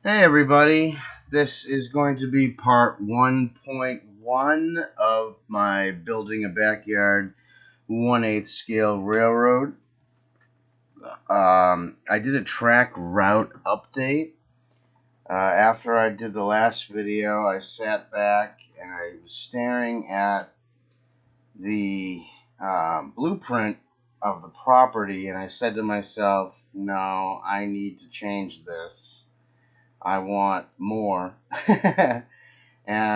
Hey everybody, this is going to be part 1.1 of my building a backyard 1/8 scale railroad. I did a track route update. After I did the last video, I sat back and I was staring at the blueprint of the property, and I said to myself, no, I need to change this. I want more. And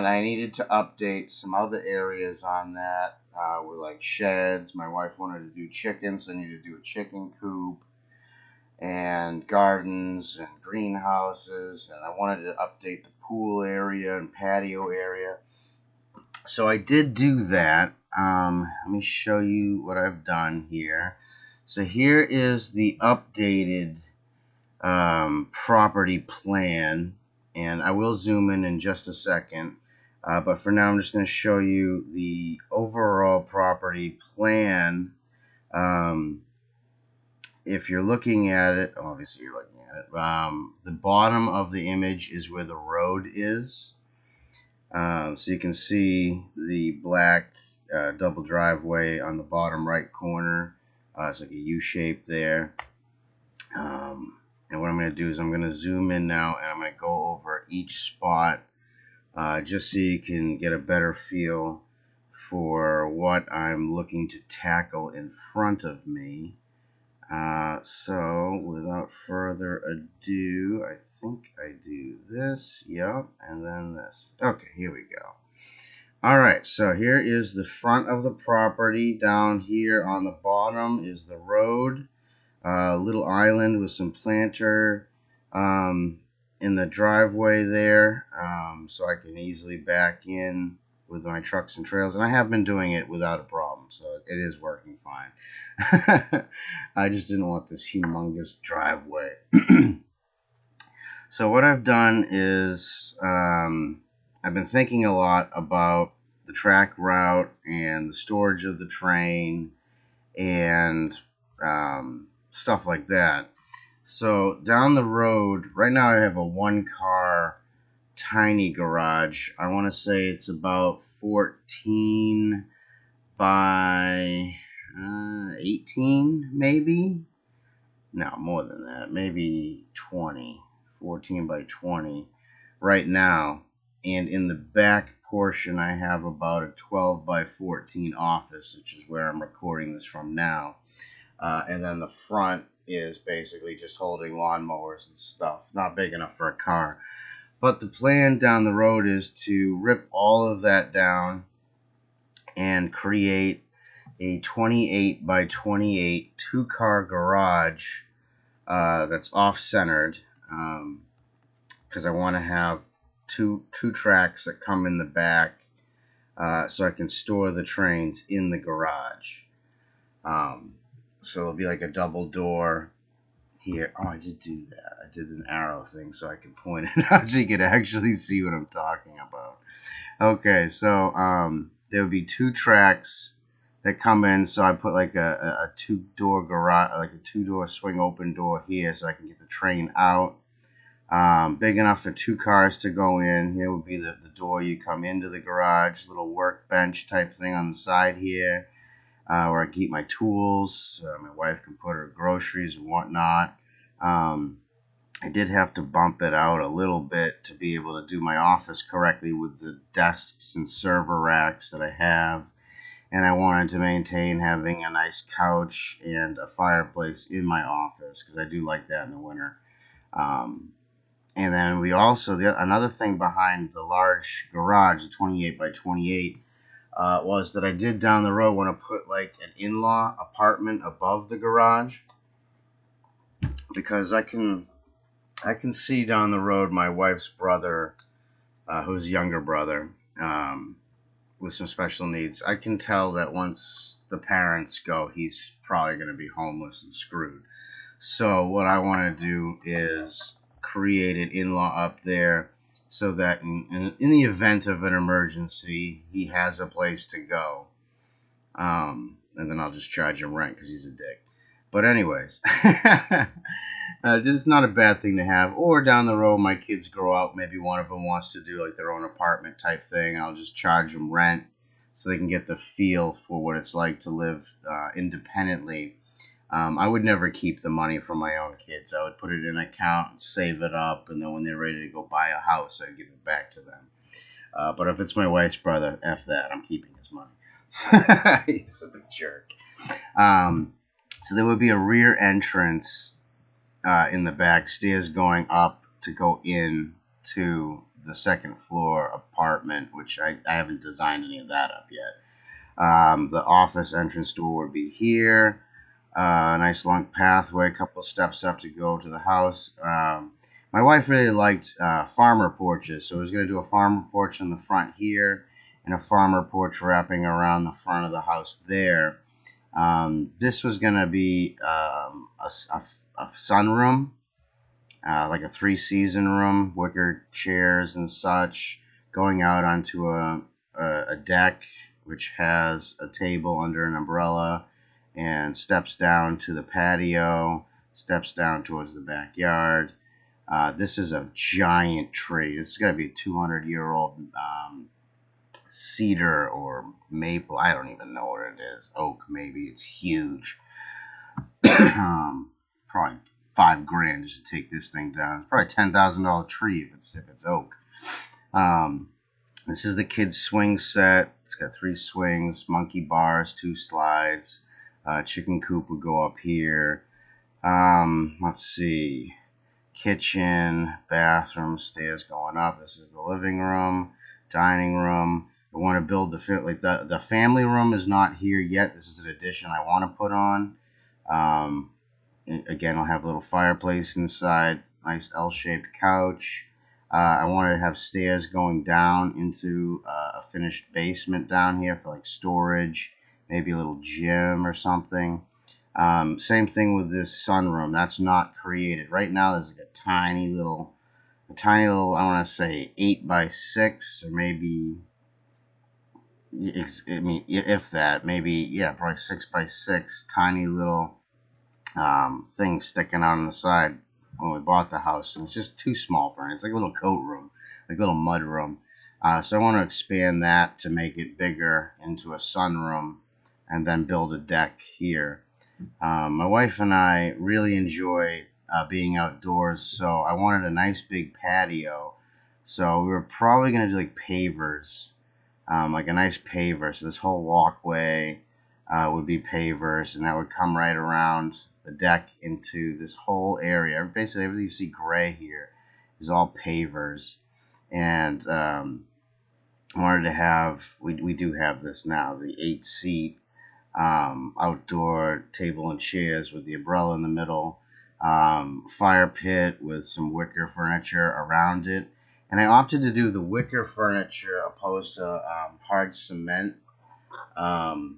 I needed to update some other areas on that with like sheds. My wife wanted to do chickens, so I needed to do a chicken coop and gardens and greenhouses, and I wanted to update the pool area and patio area. So I did do that. Let me show you what I've done here. So here is the updated property plan, and I will zoom in just a second. But for now, I'm just going to show you the overall property plan. If you're looking at it, obviously you're looking at it. The bottom of the image is where the road is. So you can see the black double driveway on the bottom right corner. It's like a U shape there. And what I'm going to do is I'm going to zoom in now, and I'm going to go over each spot just so you can get a better feel for what I'm looking to tackle in front of me. So without further ado, I think I do this, yep, and then this. Okay, here we go. Alright, so here is the front of the property. Down here on the bottom is the road. Little island with some planter in the driveway there, so I can easily back in with my trucks and trailers, and I have been doing it without a problem, so it is working fine. I just didn't want this humongous driveway. So what I've done is I've been thinking a lot about the track route and the storage of the train and stuff like that. So down the road, right now I have a 1-car tiny garage. I want to say it's about 14 by 18, maybe? No, more than that. Maybe 20. 14 by 20 right now. And in the back portion, I have about a 12 by 14 office, which is where I'm recording this from now. And then the front is basically just holding lawnmowers and stuff. Not big enough for a car. But the plan down the road is to rip all of that down and create a 28 by 28 2-car garage that's off-centered, because I want to have two tracks that come in the back, so I can store the trains in the garage. So it'll be like a double door here. Oh, I did do that. I did an arrow thing so I could point it out so you could actually see what I'm talking about. Okay, so there would be 2 tracks that come in, so I put like a 2-door garage, like a 2-door swing open door here, so I can get the train out. Big enough for 2 cars to go in. Here would be the door you come into the garage, little workbench type thing on the side here, where I keep my tools. My wife can put her groceries and whatnot. I did have to bump it out a little bit to be able to do my office correctly with the desks and server racks that I have. And I wanted to maintain having a nice couch and a fireplace in my office, because I do like that in the winter. And then we also, another thing behind the large garage, the 28 by 28, was that I did down the road want to put like an in-law apartment above the garage, because I can see down the road my wife's brother, who's younger brother, with some special needs. I can tell that once the parents go, he's probably going to be homeless and screwed. So what I want to do is create an in-law up there, so that in the event of an emergency, he has a place to go. And then I'll just charge him rent because he's a dick. But anyways, just not a bad thing to have. Or down the road, my kids grow up. Maybe one of them wants to do like their own apartment type thing. I'll just charge them rent so they can get the feel for what it's like to live independently. I would never keep the money from my own kids. I would put it in an account and save it up, and then when they're ready to go buy a house, I'd give it back to them. But if it's my wife's brother, F that. I'm keeping his money. He's a big jerk. Um, so there would be a rear entrance in the back, stairs going up to go in to the second floor apartment, which I haven't designed any of that up yet. The office entrance door would be here. A nice long pathway, a couple of steps up to go to the house. My wife really liked farmer porches, so I was going to do a farmer porch in the front here and a farmer porch wrapping around the front of the house there. This was going to be a sunroom, like a 3-season room, wicker chairs and such, going out onto a deck which has a table under an umbrella and steps down to the patio, steps down towards the backyard. This is a giant tree. This is going to be a 200-year-old cedar or maple. I don't even know what it is. Oak, maybe. It's huge. Probably $5,000 just to take this thing down. It's probably $10,000 tree if it's oak. This is the kids' swing set. It's got 3 swings, monkey bars, 2 slides. Chicken coop would go up here. Let's see. Kitchen, bathroom, stairs going up. This is the living room, dining room. I want to build the family room is not here yet. This is an addition I want to put on. Again, I'll have a little fireplace inside, nice L-shaped couch. I wanted to have stairs going down into a finished basement down here for like storage, maybe a little gym or something. Same thing with this sunroom. That's not created. Right now there's like a tiny little, I want to say 8x6 or maybe, I mean, if that, maybe, yeah, probably 6x6, tiny little thing sticking out on the side when we bought the house. And it's just too small for it. It's like a little coat room, like a little mud room. So I want to expand that to make it bigger into a sunroom and then build a deck here. My wife and I really enjoy being outdoors, so I wanted a nice big patio. So we were probably going to do like pavers, like a nice paver. So this whole walkway would be pavers, and that would come right around the deck into this whole area. Basically, everything you see gray here is all pavers. And I wanted to have, we do have this now, the 8-seat outdoor table and chairs with the umbrella in the middle, fire pit with some wicker furniture around it. And I opted to do the wicker furniture opposed to hard cement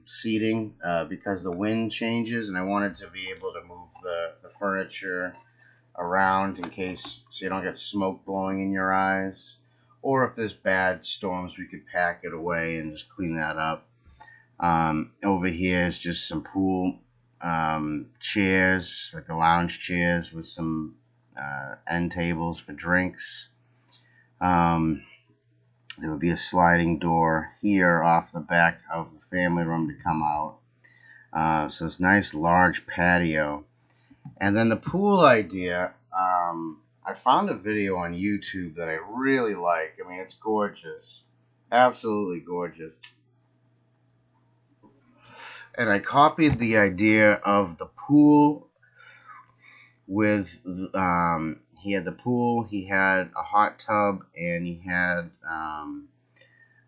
seating because the wind changes, and I wanted to be able to move the furniture around in case so you don't get smoke blowing in your eyes. Or if there's bad storms, we could pack it away and just clean that up. Over here is just some pool chairs, like the lounge chairs with some end tables for drinks. There would be a sliding door here off the back of the family room to come out. So this nice large patio. And then the pool idea, I found a video on YouTube that I really like. I mean, it's gorgeous. Absolutely gorgeous. And I copied the idea of the pool with, he had the pool, he had a hot tub, and he had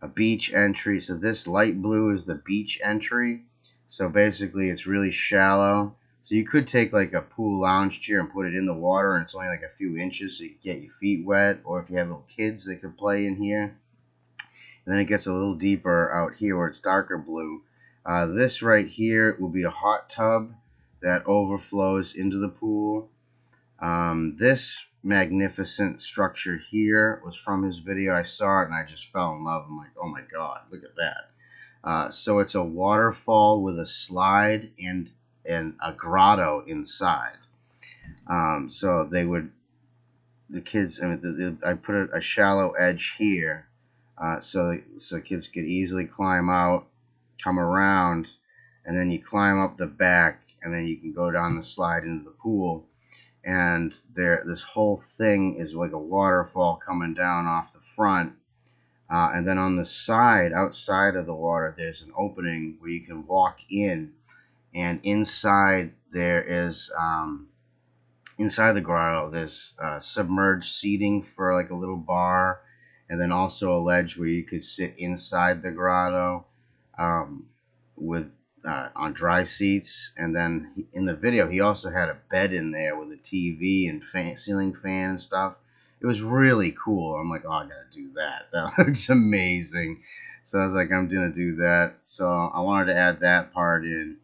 a beach entry. So this light blue is the beach entry. So basically it's really shallow. So you could take like a pool lounge chair and put it in the water, and it's only like a few inches so you can get your feet wet. Or if you have little kids, they could play in here. And then it gets a little deeper out here where it's darker blue. This right here will be a hot tub that overflows into the pool. This magnificent structure here was from his video. I saw it and I just fell in love. I'm like, oh my god, look at that. So it's a waterfall with a slide and and a grotto inside. So they would, the kids, I mean, I put a shallow edge here, so kids could easily climb out, come around, and then you climb up the back, and then you can go down the slide into the pool. And this whole thing is like a waterfall coming down off the front. And then on the side, outside of the water, there's an opening where you can walk in, and inside there is inside the grotto, there's submerged seating for like a little bar, and then also a ledge where you could sit inside the grotto um, with on dry seats. And then in the video, he also had a bed in there with a TV and ceiling fan and stuff. It was really cool. I'm like, oh, I gotta do that. That looks amazing. So I was like, I'm gonna do that. So I wanted to add that part in.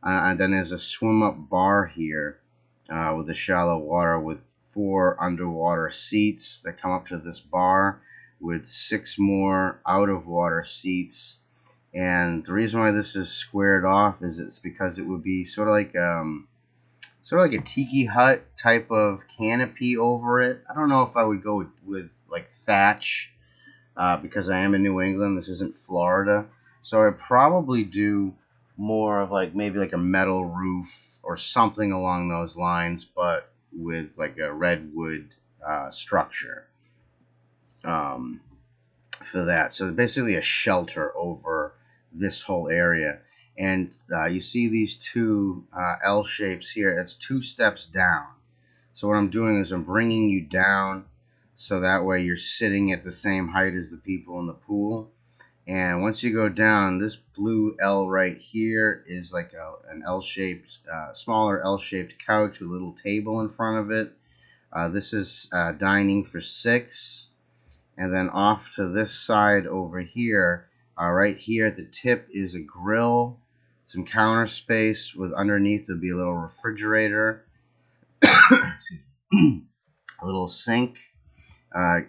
And then there's a swim up bar here with the shallow water with 4 underwater seats that come up to this bar with 6 more out of water seats. And the reason why this is squared off is it's because it would be sort of like a tiki hut type of canopy over it. I don't know if I would go with like thatch because I am in New England. This isn't Florida, so I'd probably do more of like maybe like a metal roof or something along those lines, but with like a redwood structure for that. So basically a shelter over this whole area. And you see these 2 L shapes here. It's 2 steps down. So what I'm doing is I'm bringing you down so that way you're sitting at the same height as the people in the pool. And once you go down, this blue L right here is like an L-shaped, smaller L-shaped couch with a little table in front of it. This is dining for 6. And then off to this side over here, right here at the tip is a grill, some counter space with underneath there'll be a little refrigerator, a little sink,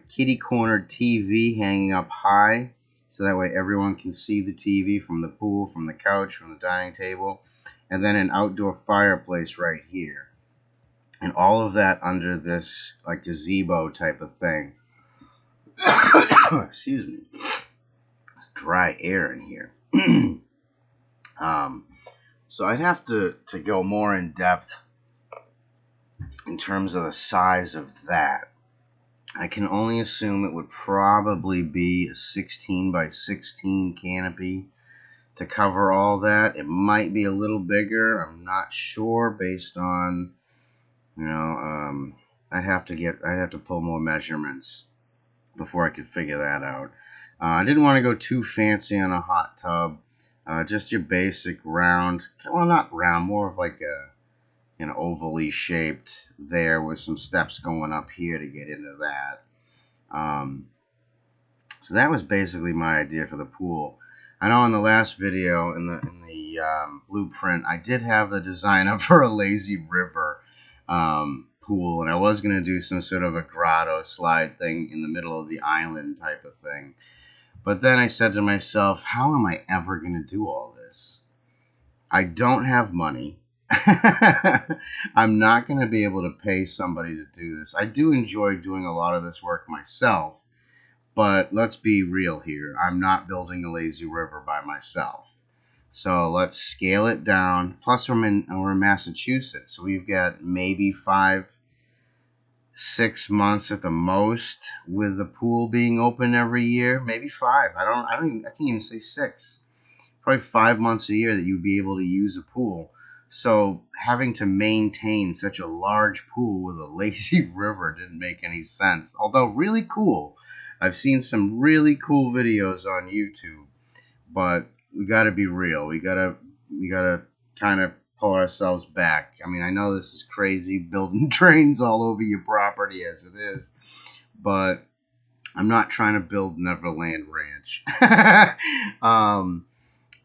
kitty corner TV hanging up high, so that way everyone can see the TV from the pool, from the couch, from the dining table, and then an outdoor fireplace right here. And all of that under this like gazebo type of thing. Excuse me. It's dry air in here. So I'd have to go more in depth in terms of the size of that. I can only assume it would probably be a 16 by 16 canopy to cover all that. It might be a little bigger. I'm not sure based on, I'd have to pull more measurements before I could figure that out. I didn't want to go too fancy on a hot tub. Just your basic round, well, not round, more of like a ovally shaped there with some steps going up here to get into that. So that was basically my idea for the pool. I know in the last video in the blueprint I did have the design up for a lazy river pool, and I was going to do some sort of a grotto slide thing in the middle of the island type of thing. But then I said to myself, how am I ever going to do all this? I don't have money. I'm not going to be able to pay somebody to do this. I do enjoy doing a lot of this work myself, but let's be real here. I'm not building a lazy river by myself. So let's scale it down. Plus, we're in Massachusetts, so we've got maybe 5-6 months at the most with the pool being open every year. Maybe 5. I can't even say 6. Probably 5 months a year that you'd be able to use a pool. So having to maintain such a large pool with a lazy river didn't make any sense. Although really cool. I've seen some really cool videos on YouTube, but we got to be real. We got to kind of pull ourselves back. I mean, I know this is crazy building drains all over your property as it is, but I'm not trying to build Neverland Ranch.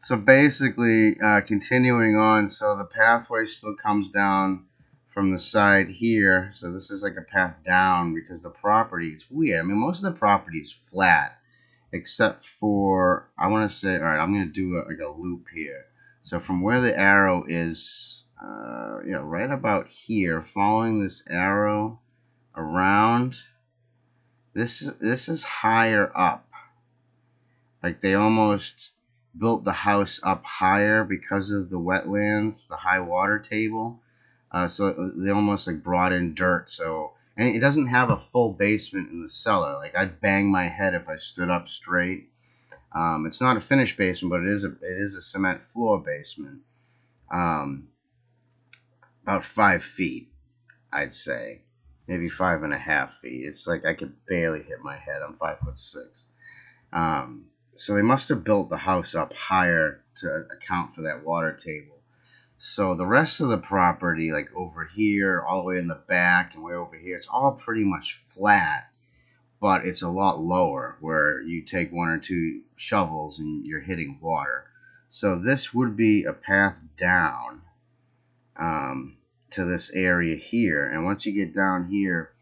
So basically, continuing on, so the pathway still comes down from the side here. So this is like a path down because the property, it's weird. I mean, most of the property is flat, except for, I want to say, all right, I'm going to do like a loop here. So from where the arrow is right about here, following this arrow around. This is higher up. Like they almost built the house up higher because of the wetlands, the high water table. So they almost like brought in dirt. So, and it doesn't have a full basement in the cellar. Like I'd bang my head if I stood up straight. It's not a finished basement, but it is a cement floor basement. Um, about 5 feet, I'd say, maybe 5.5 feet. It's like I could barely hit my head. I'm 5'6". So they must have built the house up higher to account for that water table. So the rest of the property, like over here, all the way in the back and way over here, it's all pretty much flat, but it's a lot lower where you take 1 or 2 shovels and you're hitting water. So this would be a path down to this area here. And once you get down here,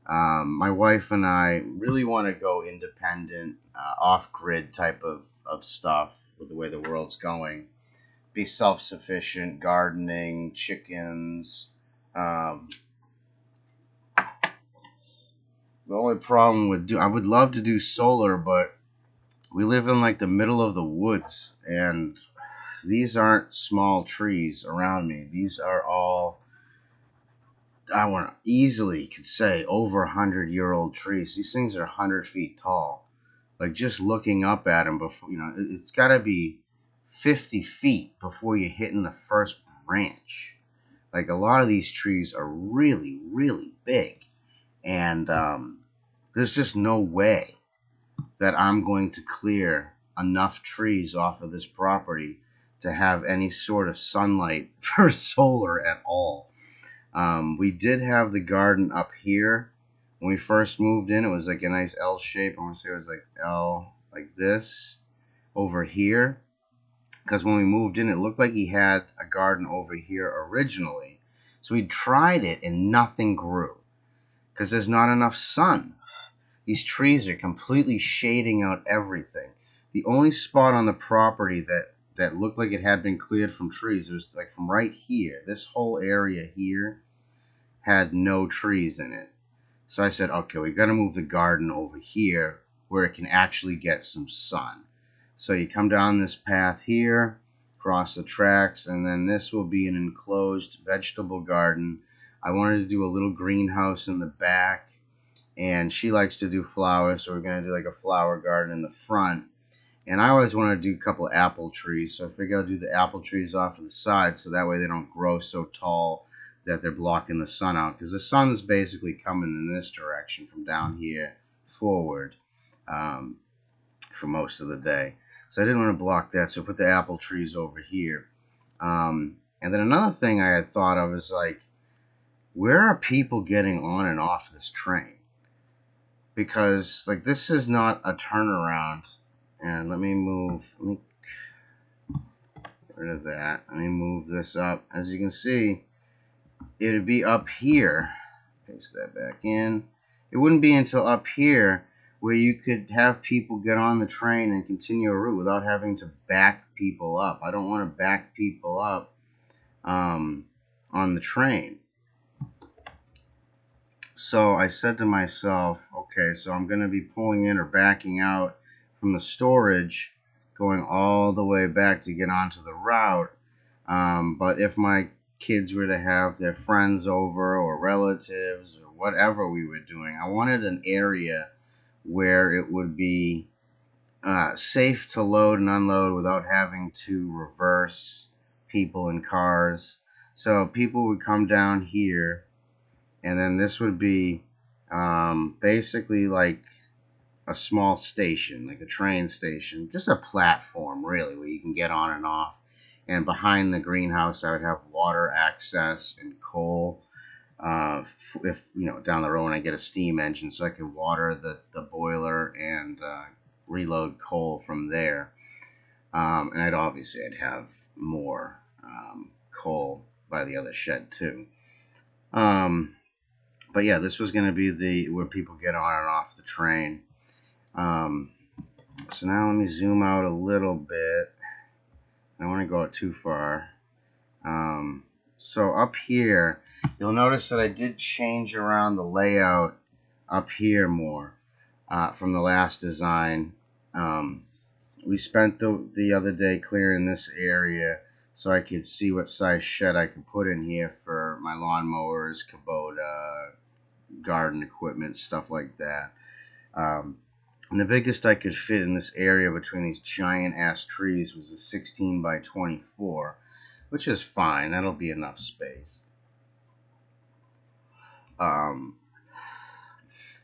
my wife and I really want to go independent, off-grid type of stuff with the way the world's going. Be self-sufficient, gardening, chickens. The only problem with I would love to do solar, but we live in like the middle of the woods, and these aren't small trees around me. These are all, I want to easily could say, over 100-year-old trees. These things are 100 feet tall. Like just looking up at them before, it's got to be 50 feet before you're hitting the first branch. Like a lot of these trees are really, really big, and there's just no way that I'm going to clear enough trees off of this property to have any sort of sunlight for solar at all. We did have the garden up here when we first moved in. It was like a nice L shape. I want to say it was like L, like this over here. Because when we moved in, it looked like he had a garden over here originally. So we tried it and nothing grew because there's not enough sun. These trees are completely shading out everything. The only spot on the property that looked like it had been cleared from trees, it was like from right here. This whole area here had no trees in it. So I said, okay, we got to move the garden over here where it can actually get some sun. So you come down this path here, cross the tracks, and then this will be an enclosed vegetable garden. I wanted to do a little greenhouse in the back, and she likes to do flowers, so we're going to do like a flower garden in the front. And I always want to do a couple of apple trees, so I figure I'll do the apple trees off to the side so that way they don't grow so tall that they're blocking the sun out, because the sun's basically coming in this direction from down here forward for most of the day. So I didn't want to block that, so I put the apple trees over here. And then another thing I had thought of is like, where are people getting on and off this train? Because like this is not a turnaround. And let me get rid of that. Let me move this up. As you can see, it'd be up here. Paste that back in. It wouldn't be until up here where you could have people get on the train and continue a route without having to back people up. I don't want to back people up on the train. So I said to myself, okay, so I'm going to be pulling in or backing out from the storage, going all the way back to get onto the route. But if my kids were to have their friends over or relatives or whatever we were doing, I wanted an area where it would be safe to load and unload without having to reverse people in cars. So people would come down here, and then this would be basically like a small station, like a train station, just a platform really where you can get on and off. And behind the greenhouse, I would have water access and coal. If down the road when I get a steam engine, so I can water the boiler and reload coal from there. And I'd have more coal by the other shed too. But yeah, this was going to be where people get on and off the train. So now let me zoom out a little bit. I don't want to go out too far. So up here, you'll notice that I did change around the layout up here more from the last design. We spent the other day clearing this area so I could see what size shed I could put in here for my lawnmowers, Kubota, garden equipment, stuff like that. And the biggest I could fit in this area between these giant ass trees was a 16 by 24, which is fine. That'll be enough space. Um,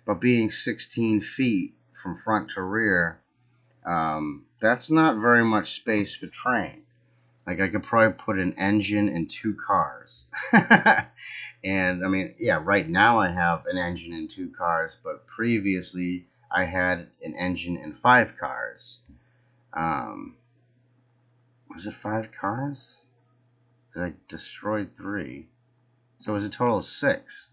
but being 16 feet from front to rear, that's not very much space for train. Like I could probably put an engine in 2 cars. And I mean, yeah, right now I have an engine in 2 cars, but previously I had an engine in 5 cars. Was it 5 cars? Because I destroyed 3. So it was a total of 6.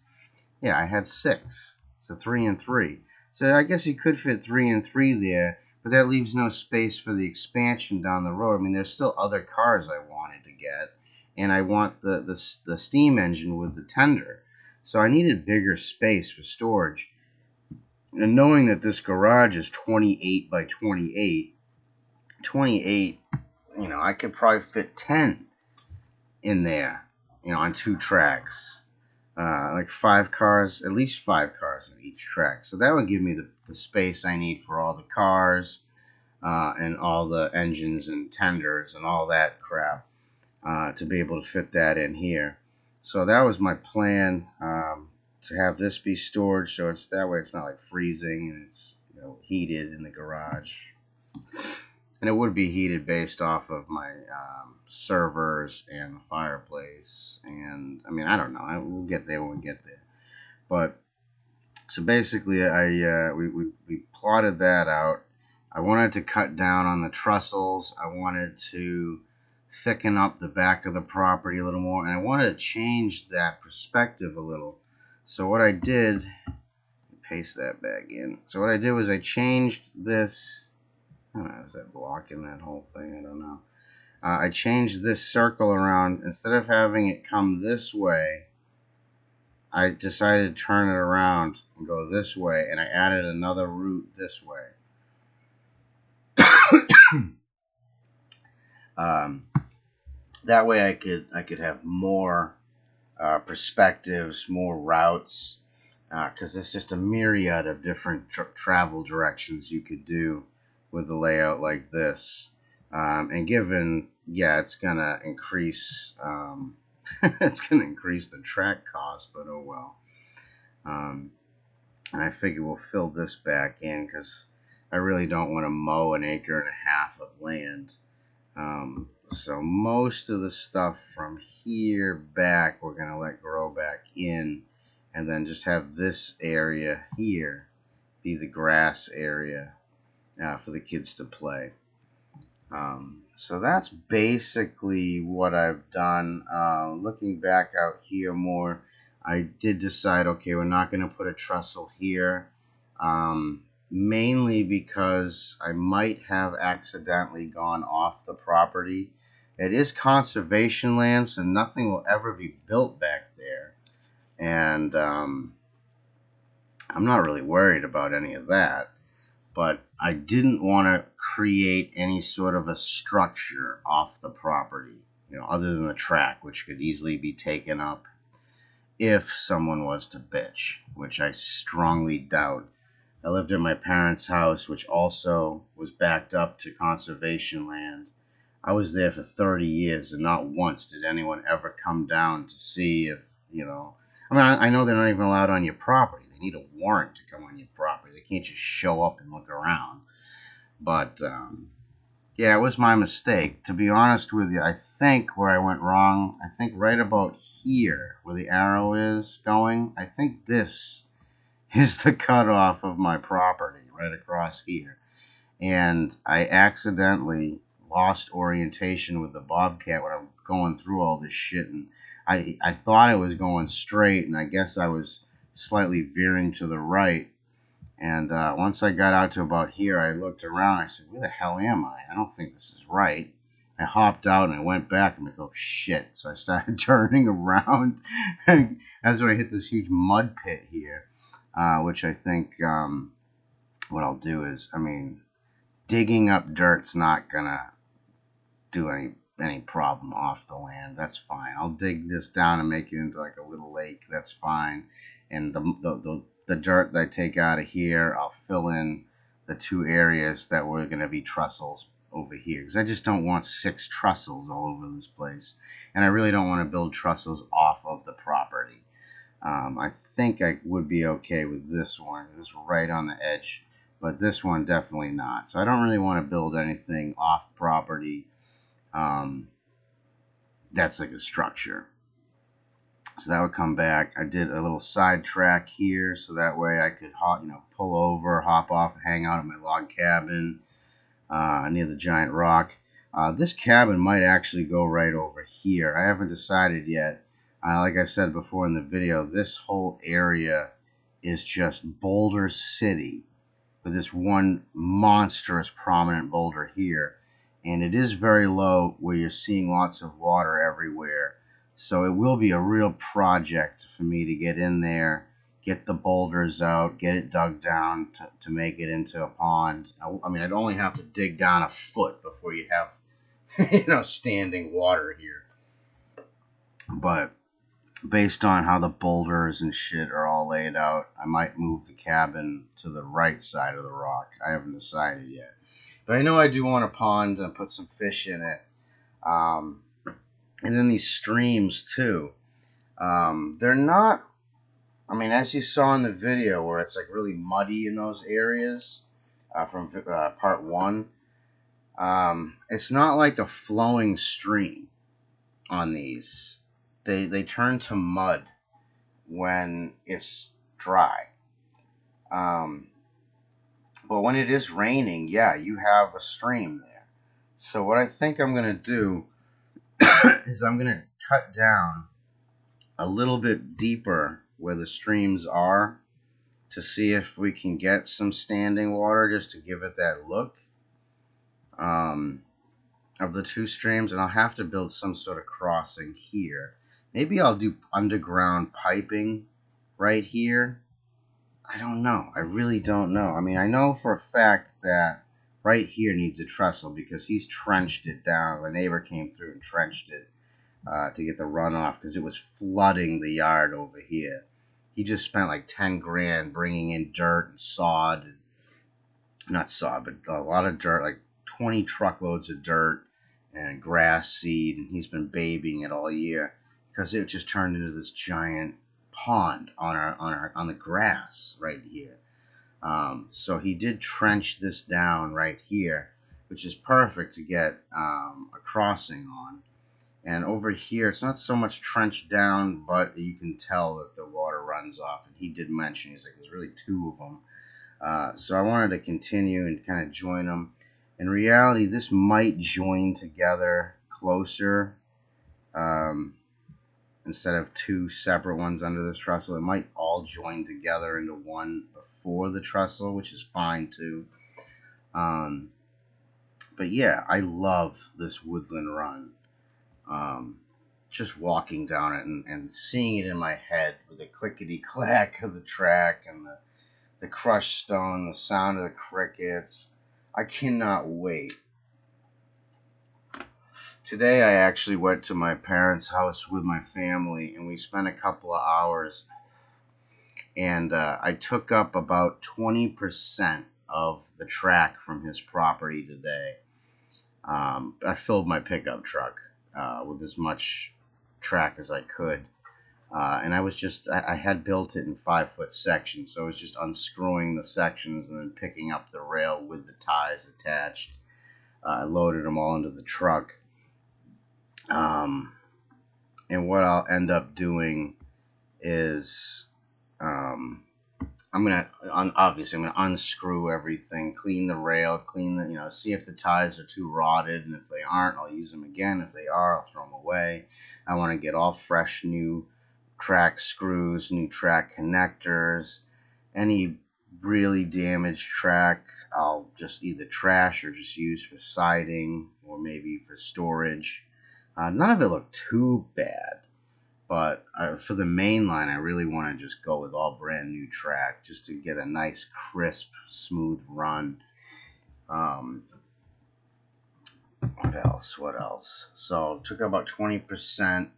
Yeah, I had 6. So 3 and 3. So I guess you could fit 3 and 3 there, but that leaves no space for the expansion down the road. I mean, there's still other cars I wanted to get, and I want the steam engine with the tender. So I needed bigger space for storage. And knowing that this garage is 28 by 28, 28, I could probably fit 10 in there, on 2 tracks. Like 5 cars, at least 5 cars on each track. So that would give me the space I need for all the cars and all the engines and tenders and all that crap to be able to fit that in here. So that was my plan, to have this be storage, so it's that way it's not like freezing and it's heated in the garage. And it would be heated based off of my servers and the fireplace. And I mean, I don't know. We'll get there when we get there. But so basically, we plotted that out. I wanted to cut down on the trestles. I wanted to thicken up the back of the property a little more, and I wanted to change that perspective a little. So what I did, paste that back in. So what I did was I changed this. I don't know, is that blocking that whole thing? I don't know. I changed this circle around. Instead of having it come this way, I decided to turn it around and go this way, and I added another route this way. That way I could have more perspectives, more routes, because it's just a myriad of different travel directions you could do with a layout like this. And given, yeah, it's gonna increase, it's gonna increase the track cost, but oh well. And I figure we'll fill this back in because I really don't want to mow an acre and a half of land. So most of the stuff from here back we're gonna let grow back in, and then just have this area here be the grass area for the kids to play. So that's basically what I've done. Looking back out here more, I did decide, okay, we're not going to put a trestle here, mainly because I might have accidentally gone off the property. It is conservation land, so nothing will ever be built back there. And I'm not really worried about any of that. But I didn't want to create any sort of a structure off the property, other than the track, which could easily be taken up if someone was to bitch, which I strongly doubt. I lived at my parents' house, which also was backed up to conservation land. I was there for 30 years, and not once did anyone ever come down to see if, I mean, I know they're not even allowed on your property. They need a warrant to come on your property. They can't just show up and look around. But, yeah, it was my mistake. To be honest with you, I think where I went wrong, I think right about here, where the arrow is going, I think this is the cutoff of my property, right across here. And I accidentally lost orientation with the Bobcat when I'm going through all this shit, and I thought I was going straight, and I guess I was slightly veering to the right. And once I got out to about here, I looked around. I said, where the hell am I? I don't think this is right. I hopped out and I went back. I'm like, oh shit. So I started turning around. And that's when I hit this huge mud pit here, which I think what I'll do is, I mean, digging up dirt's not going to do any problem off the land. That's fine. I'll dig this down and make it into like a little lake. That's fine. And the dirt that I take out of here, I'll fill in the 2 areas that were going to be trussels over here, because I just don't want 6 trussels all over this place, and I really don't want to build trussels off of the property. I think I would be okay with this one. It's right on the edge, but this one definitely not. So I don't really want to build anything off property that's like a structure. So that would come back. I did a little side track here, so that way I could pull over, hop off, and hang out at my log cabin near the giant rock. This cabin might actually go right over here. I haven't decided yet. Like I said before in the video, this whole area is just Boulder City, with this one monstrous prominent boulder here. And it is very low, where you're seeing lots of water everywhere. So it will be a real project for me to get in there, get the boulders out, get it dug down to make it into a pond. I mean, I'd only have to dig down a foot before you have, standing water here. But based on how the boulders and shit are all laid out, I might move the cabin to the right side of the rock. I haven't decided yet. But I know I do want a pond and put some fish in it. And then these streams, too. They're not, I mean, as you saw in the video where it's like really muddy in those areas from part 1, it's not like a flowing stream on these. They turn to mud when it's dry. But when it is raining, yeah, you have a stream there. So what I think I'm going to do is I'm going to cut down a little bit deeper where the streams are to see if we can get some standing water, just to give it that look of the 2 streams. And I'll have to build some sort of crossing here. Maybe I'll do underground piping right here. I don't know. I really don't know. I mean, I know for a fact that right here needs a trestle because he's trenched it down. The neighbor came through and trenched it to get the runoff because it was flooding the yard over here. He just spent like 10 grand bringing in dirt and sod. Not sod, but a lot of dirt, like 20 truckloads of dirt and grass seed, and he's been babying it all year because it just turned into this giant pond on the grass right here. So he did trench this down right here, which is perfect to get a crossing on. And over here, it's not so much trenched down, but you can tell that the water runs off. And he did mention, he's like, there's really 2 of them. So I wanted to continue and kind of join them. In reality, this might join together closer. Instead of 2 separate ones under this trestle, it might all join together into one before the trestle, which is fine too. But yeah, I love this woodland run. Just walking down it and seeing it in my head with the clickety-clack of the track and the crushed stone, the sound of the crickets. I cannot wait. Today I actually went to my parents' house with my family, and we spent a couple of hours, and I took up about 20% of the track from his property today. I filled my pickup truck with as much track as I could, and I had built it in 5-foot sections, so I was just unscrewing the sections and then picking up the rail with the ties attached. I loaded them all into the truck. And what I'll end up doing is I'm gonna unscrew everything, clean the rail, see if the ties are too rotted, and if they aren't, I'll use them again. If they are, I'll throw them away. I want to get all fresh new track screws, new track connectors, any really damaged track, I'll just either trash or just use for siding or maybe for storage. None of it looked too bad, but for the main line, I really want to just go with all brand new track just to get a nice, crisp, smooth run. Um, what else? What else? So took about 20%,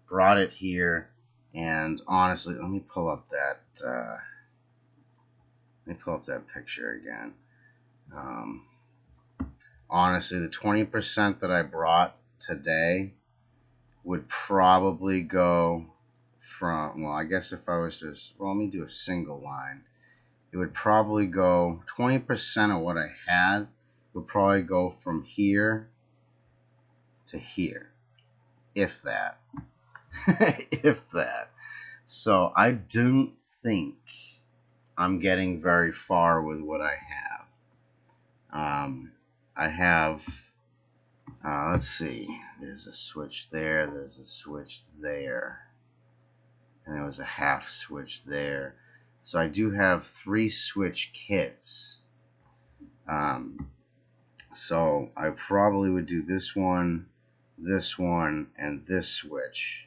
brought it here, and honestly, let me pull up that. Let me pull up that picture again. Um, honestly, the 20% that I brought today would probably go from, well, I guess if I was just, well, let me do a single line. It would probably go 20% of what I had would probably go from here to here, if that. If that. So I don't think I'm getting very far with what I have. I have, let's see, there's a switch there, there's a switch there, and there was a half switch there. So I do have 3 switch kits. So I probably would do this one, and this switch.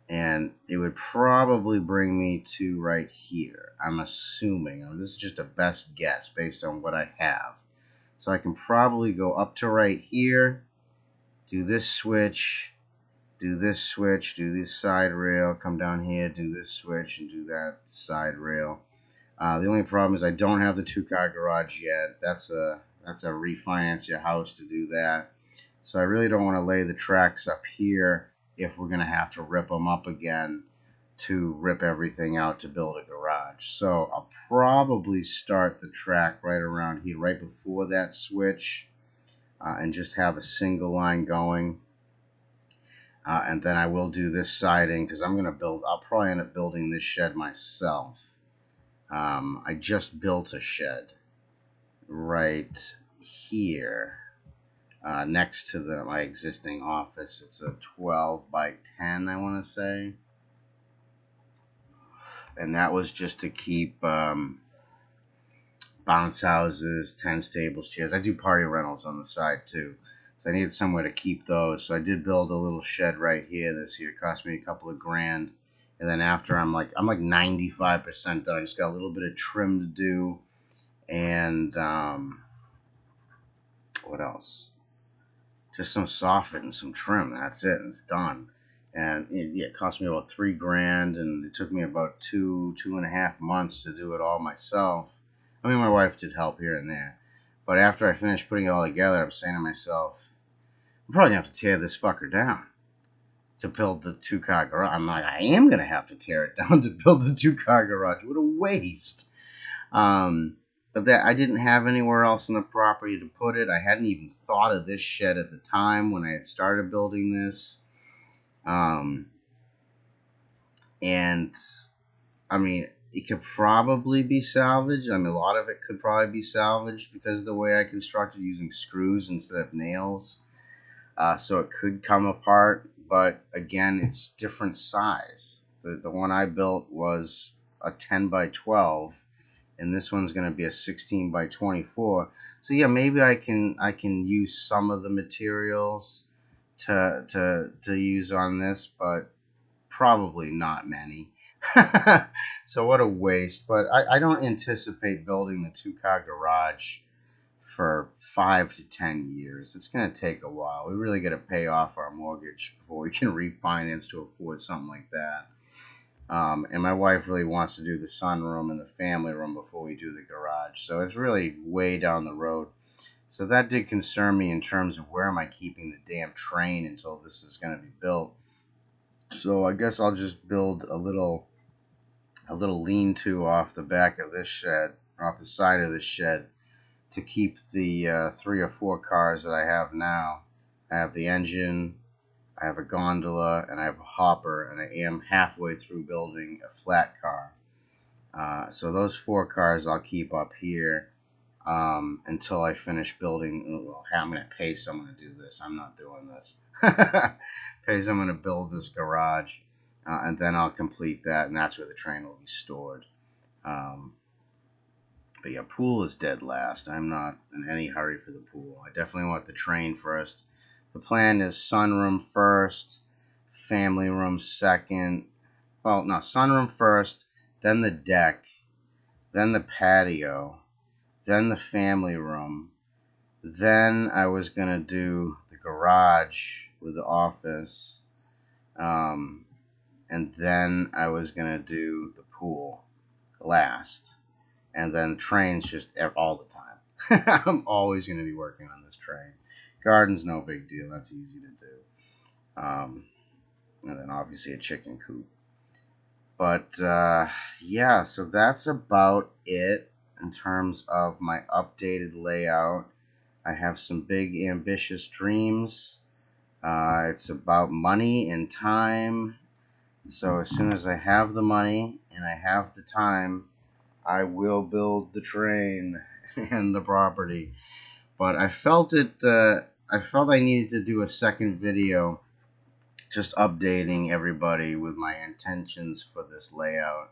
And it would probably bring me to right here. I'm assuming. This is just a best guess based on what I have. So I can probably go up to right here, do this switch, do this switch, do this side rail, come down here, do this switch, and do that side rail. The only problem is I don't have the 2-car garage yet. That's a refinance your house to do that. So I really don't want to lay the tracks up here if we're going to have to rip them up again to rip everything out to build a garage. So I'll probably start the track right around here, right before that switch, and just have a single line going. And then I will do this siding because I'll probably end up building this shed myself. I just built a shed right here next to my existing office. It's a 12 by 10, I want to say. And that was just to keep bounce houses, tents, tables, chairs. I do party rentals on the side too. So I needed somewhere to keep those. So I did build a little shed right here this year. It cost me a couple of grand. And then after I'm like 95% done. I just got a little bit of trim to do. And what else? Just some soffit and some trim. That's it. And it's done. And it cost me about 3 grand. And it took me about 2.5 months to do it all myself. I mean, my wife did help here and there. But after I finished putting it all together, I'm saying to myself, I'm probably going to have to tear this fucker down to build the 2-car garage. I'm like, I am going to have to tear it down to build the 2-car garage. What a waste. But that I didn't have anywhere else on the property to put it. I hadn't even thought of this shed at the time when I had started building this. And, I mean, it could probably be salvaged. I mean, a lot of it could probably be salvaged because of the way I constructed using screws instead of nails. So it could come apart, but again, it's different size. The one I built was a 10 by 12, and this one's going to be a 16 by 24. So yeah, maybe I can use some of the materials to use on this, but probably not many. So what a waste. But I don't anticipate building the 2-car garage for 5 to 10 years. It's going to take a while. We really got to pay off our mortgage before we can refinance to afford something like that. And my wife really wants to do the sunroom and the family room before we do the garage. So it's really way down the road. So that did concern me in terms of where am I keeping the damn train until this is going to be built. So I guess I'll just build a little lean-to off the back of this shed, off the side of this shed, to keep the 3 or 4 cars that I have now. I have the engine, I have a gondola, and I have a hopper, and I am halfway through building a flat car. So those 4 cars I'll keep up here until I finish building. Well, I'm going to pay someone to do this. I'm not doing this. Pay someone to build this garage, and then I'll complete that, and that's where the train will be stored. But yeah, pool is dead last. I'm not in any hurry for the pool. I definitely want the train first. The plan is sunroom first, family room second. Well, no, sunroom first, then the deck, then the patio, then the family room. Then I was going to do the garage with the office. And then I was going to do the pool last. And then trains just all the time. I'm always going to be working on this train. Garden's no big deal. That's easy to do. And then obviously a chicken coop. But yeah, so that's about it in terms of my updated layout. I have some big ambitious dreams. It's about money and time. So as soon as I have the money and I have the time, I will build the train and the property. But I felt I needed to do a second video just updating everybody with my intentions for this layout,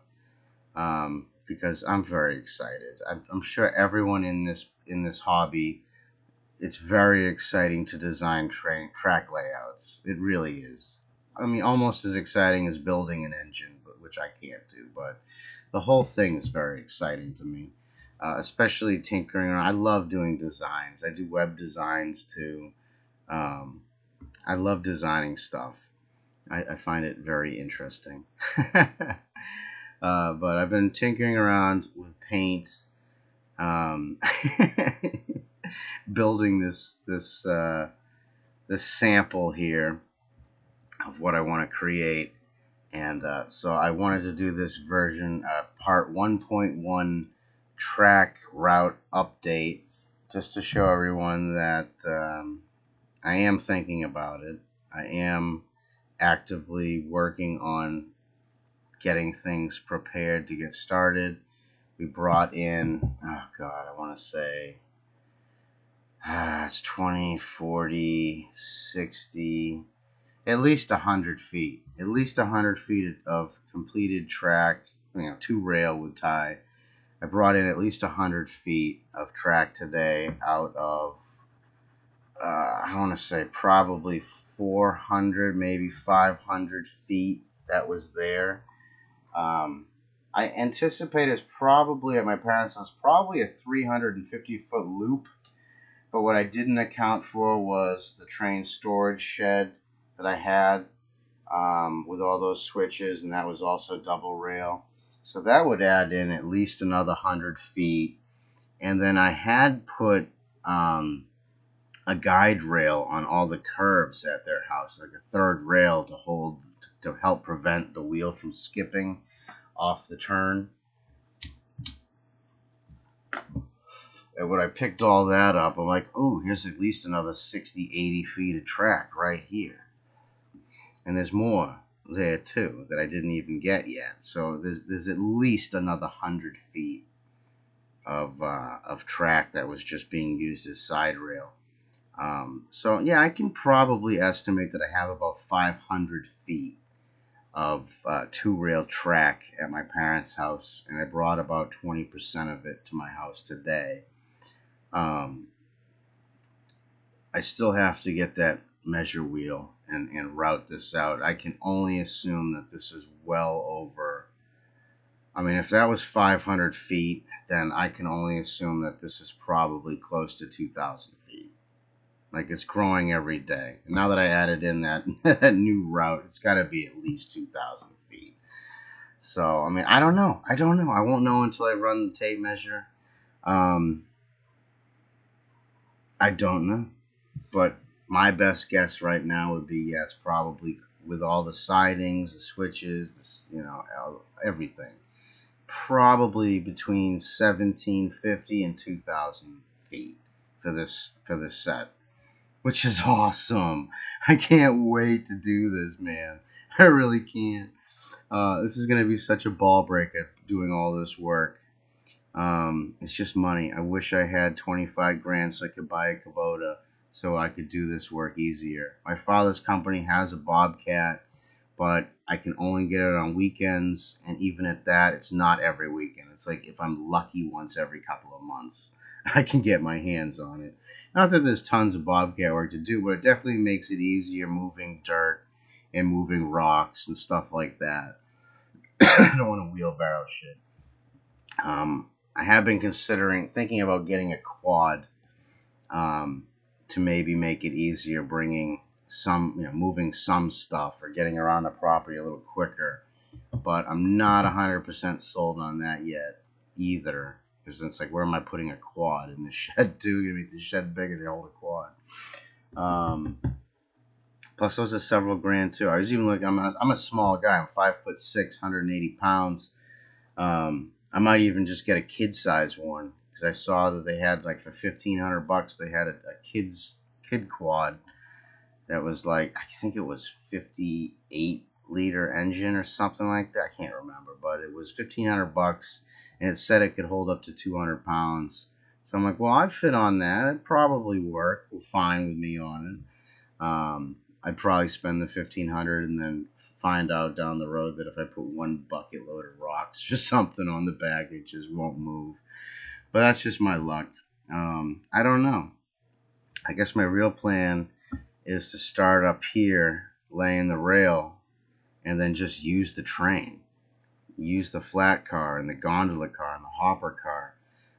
because I'm very excited. I'm sure everyone in this hobby, it's very exciting to design track layouts. It really is. I mean, almost as exciting as building an engine, which I can't do. But the whole thing is very exciting to me, especially tinkering around. I love doing designs. I do web designs too. I love designing stuff. I find it very interesting. But I've been tinkering around with paint, um, building this sample here of what I want to create. And so I wanted to do this version, part 1.1 track route update, just to show everyone that I am thinking about it. I am actively working on getting things prepared to get started. We brought in, oh God, I want to say, it's 20, 40, 60, at least 100 feet. At least 100 feet of completed track, 2-rail with tie. I brought in at least 100 feet of track today out of, I want to say probably 400, maybe 500 feet that was there. I anticipate it's probably, at my parents' house, probably a 350-foot loop. But what I didn't account for was the train storage shed that I had, with all those switches, and that was also double rail. So that would add in at least another 100 feet. And then I had put a guide rail on all the curbs at their house, like a third rail to help prevent the wheel from skipping off the turn. And when I picked all that up, I'm like, oh, here's at least another 60, 80 feet of track right here. And there's more there too that I didn't even get yet. So there's at least another 100 feet of track that was just being used as side rail. So yeah, I can probably estimate that I have about 500 feet of 2-rail track at my parents' house, and I brought about 20% of it to my house today. I still have to get that measure wheel and route this out. I can only assume that this is well over, I mean, if that was 500 feet, then I can only assume that this is probably close to 2,000 feet. Like, it's growing every day. And now that I added in that new route, it's got to be at least 2,000 feet. So, I mean, I don't know. I won't know until I run the tape measure. I don't know. But my best guess right now would be, yeah, it's probably, with all the sidings, the switches, everything, probably between 1,750 and 2,000 feet for this set, which is awesome. I can't wait to do this, man. I really can't. This is going to be such a ball breaker doing all this work. It's just money. I wish I had 25 grand so I could buy a Kubota so I could do this work easier. My father's company has a Bobcat but I can only get it on weekends, and even at that, it's not every weekend. It's like if I'm lucky, once every couple of months, I can get my hands on it. Not that there's tons of bobcat work to do, but it definitely makes it easier moving dirt and moving rocks and stuff like that. I don't want to wheelbarrow shit. I have been thinking about getting a quad, um, to maybe make it easier bringing moving some stuff or getting around the property a little quicker. But I'm not 100% sold on that yet either. Because it's like, where am I putting a quad in the shed too? Gonna make the shed bigger to hold a quad. Um, Plus, those are several grand too. I was even looking. I'm a small guy. I'm 5'6", 180 pounds. I might even just get a kid size one because I saw that they had, like, for $1,500 they had a kid quad that was, like, I think it was 58-liter engine or something like that. I can't remember, but it was $1,500 and it said it could hold up to 200 pounds. So I'm like, well, I'd fit on that. It'd probably work fine with me on it. I'd probably spend the 1,500 and then find out down the road that if I put one bucket load of rocks or something on the back, it just won't move. But that's just my luck. I don't know. I guess my real plan is to start up here, laying the rail, and then just use the train. Use the flat car and the gondola car and the hopper car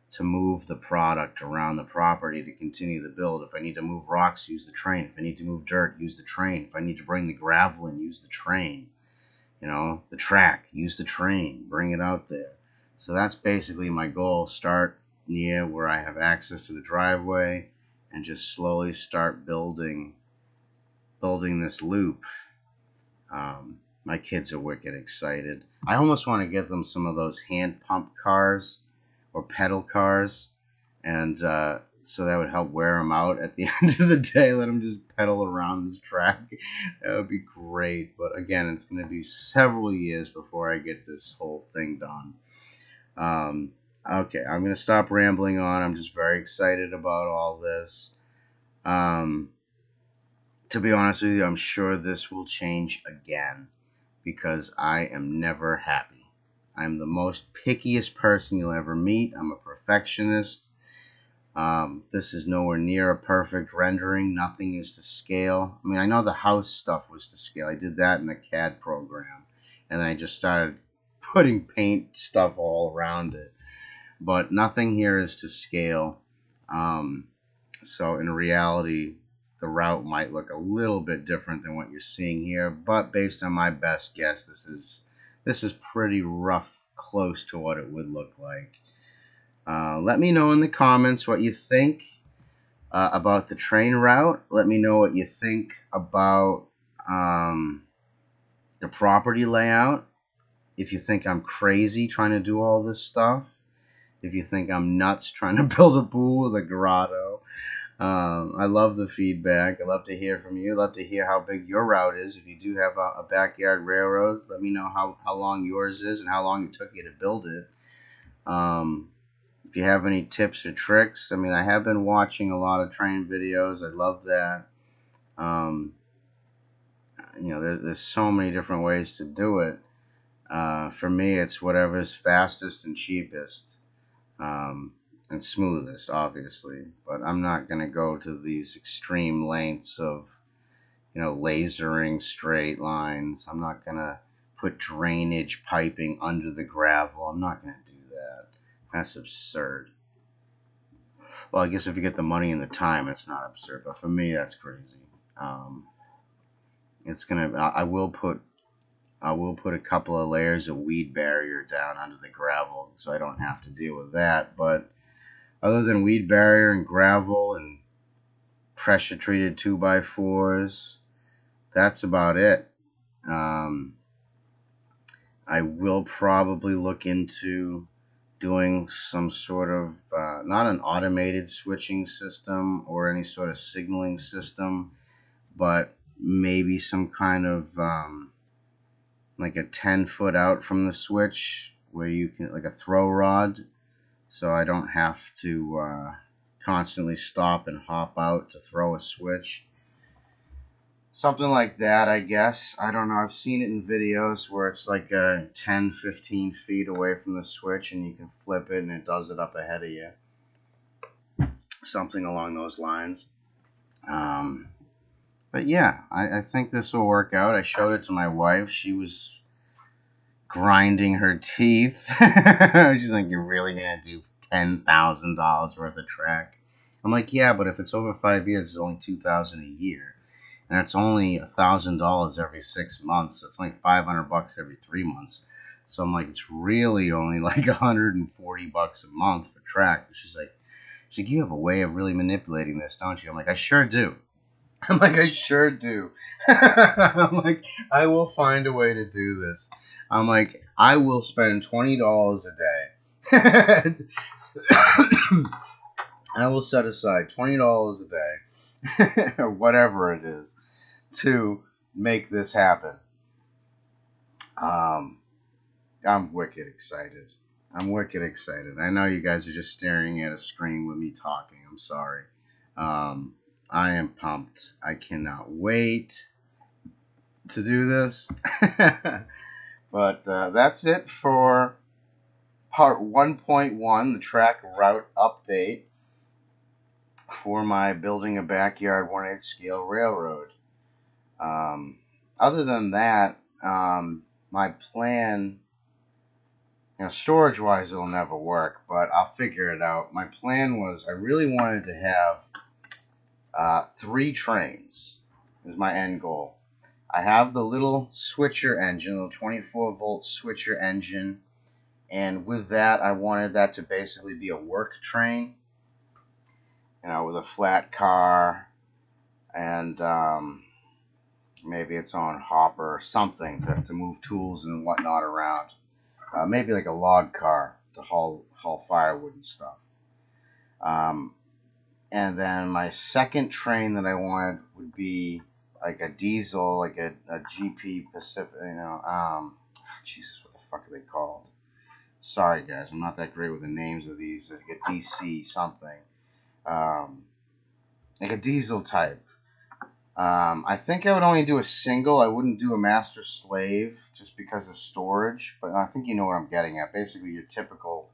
to move the product around the property to continue the build. If I need to move rocks, use the train. If I need to move dirt, use the train. If I need to bring the gravel in, use the train. The track, use the train, bring it out there. So that's basically my goal. Start near where I have access to the driveway and just slowly start building this loop. My kids are wicked excited. I almost want to get them some of those hand pump cars or pedal cars, and so that would help wear them out at the end of the day. Let them just pedal around this track. That would be great. But again, it's going to be several years before I get this whole thing done. Okay, I'm going to stop rambling on. I'm just very excited about all this. To be honest with you, I'm sure this will change again because I am never happy. I'm the most pickiest person you'll ever meet. I'm a perfectionist. This is nowhere near a perfect rendering. Nothing is to scale. I mean, I know the house stuff was to scale. I did that in a CAD program. And then I just started putting paint stuff all around it. But nothing here is to scale. So in reality, the route might look a little bit different than what you're seeing here. But based on my best guess, this is pretty rough, close to what it would look like. Let me know in the comments what you think about the train route. Let me know what you think about the property layout. If you think I'm crazy trying to do all this stuff. If you think I'm nuts trying to build a pool with a grotto. I love the feedback. I love to hear from you. I love to hear how big your route is. If you do have a backyard railroad, let me know how long yours is and how long it took you to build it. If you have any tips or tricks, I mean, I have been watching a lot of train videos. I love that. There's so many different ways to do it. For me, it's whatever's fastest and cheapest. And smoothest, obviously, but I'm not going to go to these extreme lengths of, lasering straight lines. I'm not going to put drainage piping under the gravel. I'm not going to do that. That's absurd. Well, I guess if you get the money and the time, it's not absurd, but for me, that's crazy. I will put a couple of layers of weed barrier down under the gravel so I don't have to deal with that, but other than weed barrier and gravel and pressure treated 2x4s, that's about it. I will probably look into doing some sort of, not an automated switching system or any sort of signaling system, but maybe some kind of, like a 10-foot out from the switch where you can, like a throw rod, so I don't have to constantly stop and hop out to throw a switch. something like that, I guess. I don't know. I've seen it in videos where it's like 10, 15 feet away from the switch and you can flip it and it does it up ahead of you. Something along those lines. But yeah, I think this will work out. I showed it to my wife. She was grinding her teeth. She's like, "You're really gonna do $10,000 worth of track?" I'm like, "Yeah, but if it's over 5 years, it's only $2,000 a year, and it's only $1,000 every 6 months. So it's like $500 every 3 months." So I'm like, "It's really only like $140 a month for track." She's like, "You have a way of really manipulating this, don't you?" I'm like, "I sure do." I'm like, "I sure do." I'm like, "I will find a way to do this." I'm like, "I will spend $20 a day." I will set aside $20 a day, or whatever it is, to make this happen. Um, I'm wicked excited. I'm wicked excited. I know you guys are just staring at a screen with me talking. I'm sorry. Um, I am pumped. I cannot wait to do this. But that's it for part 1.1, the track route update for my building a backyard 1/8 scale railroad. Um, Other than that, my plan, storage wise, it'll never work, but I'll figure it out. My plan was I really wanted to have 3 trains, is my end goal. I have the little switcher engine, the 24-volt switcher engine, and with that, I wanted that to basically be a work train, with a flat car and maybe its own hopper or something to move tools and whatnot around. Maybe like a log car to haul firewood and stuff. And then my second train that I wanted would be like a diesel, like a GP Pacific, Jesus, what the fuck are they called? Sorry, guys, I'm not that great with the names of these. Like a DC something, like a diesel type. I think I would only do a single. I wouldn't do a master slave just because of storage. But I think you know what I'm getting at. Basically, your typical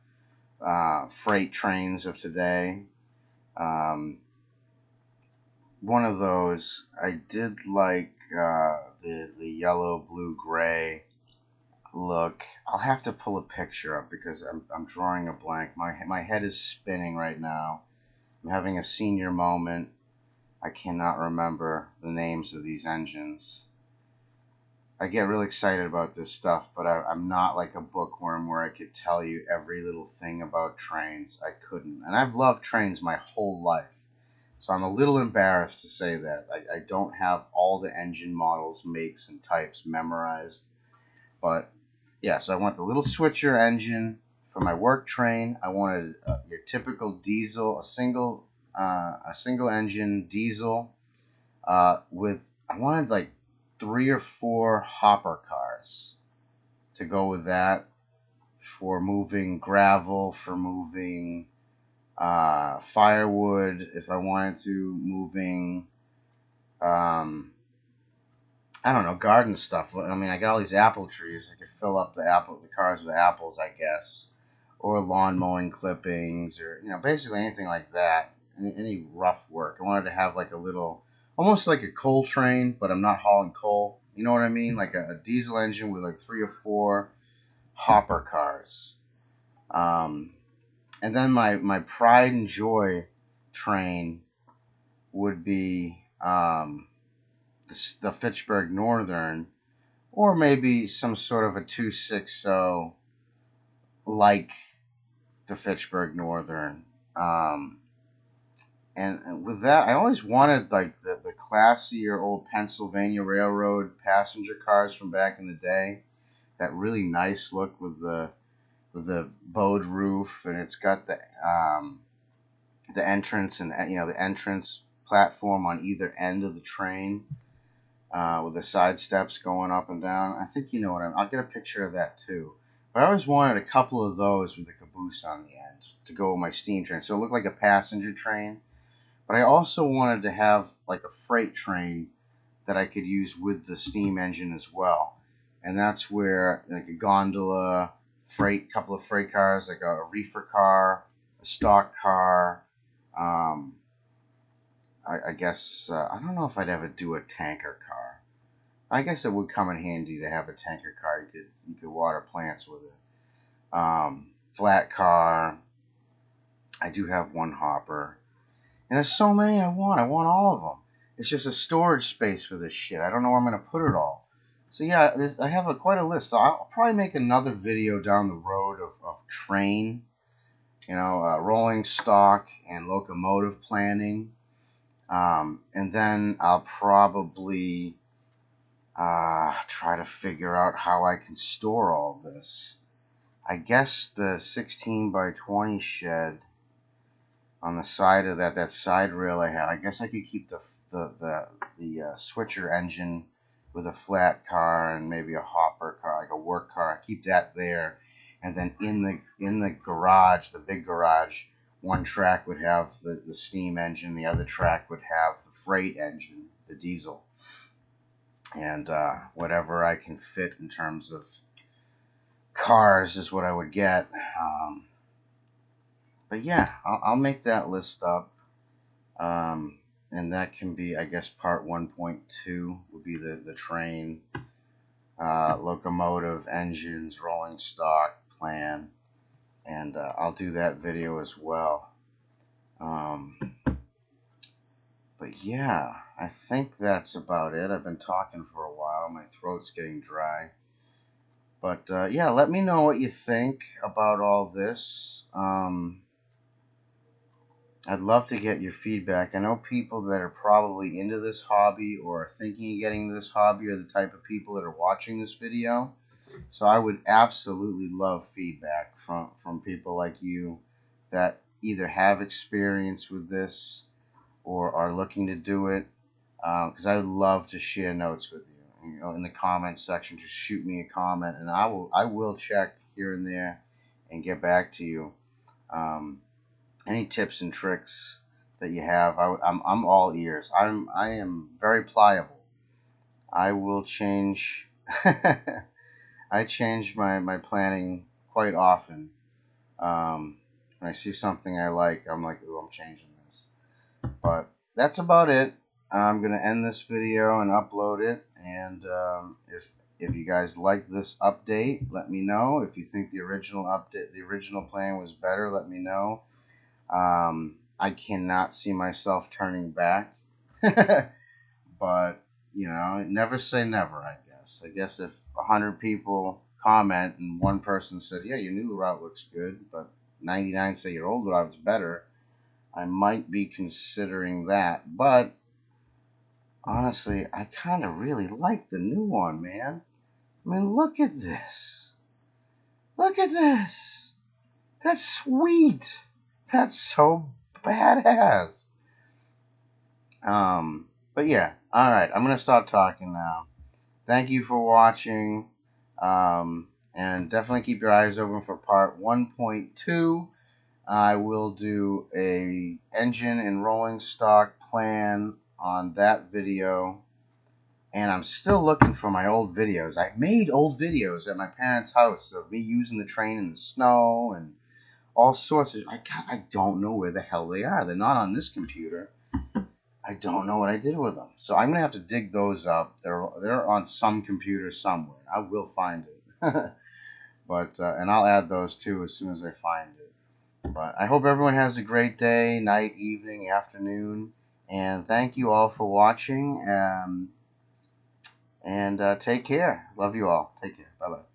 freight trains of today. One of those. I did like the yellow, blue, gray look. I'll have to pull a picture up because I'm drawing a blank. My head is spinning right now. I'm having a senior moment. I cannot remember the names of these engines. I get really excited about this stuff, but I'm not like a bookworm where I could tell you every little thing about trains. I couldn't. And I've loved trains my whole life. So I'm a little embarrassed to say that. I don't have all the engine models, makes, and types memorized. But yeah, so I want the little switcher engine for my work train. I wanted your typical diesel, a single engine diesel with, I wanted like 3 or 4 hopper cars to go with that for moving gravel, for moving firewood, if I wanted to, moving I don't know, garden stuff. I mean, I got all these apple trees. I could fill up the cars with apples, I guess, or lawn mowing clippings, or basically anything like that. Any rough work. I wanted to have like a little, almost like a coal train, but I'm not hauling coal. You know what I mean? Like a diesel engine with like 3 or 4 hopper cars. And then my pride and joy train would be the Fitchburg Northern, or maybe some sort of a 260 like the Fitchburg Northern. And with that, I always wanted like the classier old Pennsylvania Railroad passenger cars from back in the day. That really nice look with the bowed roof, and it's got the entrance and the entrance platform on either end of the train. With the side steps going up and down. I think you know what I'll get a picture of that too. But I always wanted a couple of those with a caboose on the end to go with my steam train. So it looked like a passenger train. But I also wanted to have like a freight train that I could use with the steam engine as well. And that's where like a gondola, couple of freight cars, like a reefer car, a stock car. Um, I guess I don't know if I'd ever do a tanker car. I guess it would come in handy to have a tanker car. You could water plants with it. Flat car. I do have one hopper, and there's so many I want. I want all of them. It's just a storage space for this shit. I don't know where I'm gonna put it all. So yeah, I have quite a list. So I'll probably make another video down the road of train, rolling stock and locomotive planning. And then I'll probably try to figure out how I can store all this. I guess the 16 by 20 shed on the side of that side rail I have, I guess I could keep the switcher engine with a flat car and maybe a hopper car, like a work car. I keep that there, and then in the garage, the big garage, one track would have the steam engine, the other track would have the freight engine, the diesel, and whatever I can fit in terms of cars is what I would get. But yeah, I'll make that list up. And that can be, I guess, part 1.2 would be the train, locomotive, engines, rolling stock plan. And I'll do that video as well. But yeah, I think that's about it. I've been talking for a while. My throat's getting dry. But yeah, let me know what you think about all this. I'd love to get your feedback. I know people that are probably into this hobby or are thinking of getting into this hobby are the type of people that are watching this video. So I would absolutely love feedback from people like you that either have experience with this or are looking to do it. Because I would love to share notes with you. In the comment section, just shoot me a comment, and I will check here and there and get back to you. Any tips and tricks that you have, I'm all ears. I am very pliable. I will change. I change my planning quite often. When I see something I like, I'm like, ooh, I'm changing this. But that's about it. I'm gonna end this video and upload it. And if you guys like this update, let me know. If you think the original plan was better, let me know. I cannot see myself turning back, but never say never. I guess if 100 people comment and one person said, "Yeah, your new route looks good," but 99 say your old route's better, I might be considering that. But honestly, I kind of really like the new one, man. I mean, look at this. Look at this. That's sweet. That's so badass. But yeah, alright, I'm gonna stop talking now. Thank you for watching. And definitely keep your eyes open for part 1.2. I will do a engine and rolling stock plan on that video. And I'm still looking for my old videos. I made old videos at my parents' house of me using the train in the snow and all sorts of. I don't know where the hell they are. They're not on this computer. I don't know what I did with them. So I'm gonna have to dig those up. They're on some computer somewhere. I will find it. But and I'll add those too as soon as I find it. But I hope everyone has a great day, night, evening, afternoon, and thank you all for watching. And take care. Love you all. Take care. Bye bye.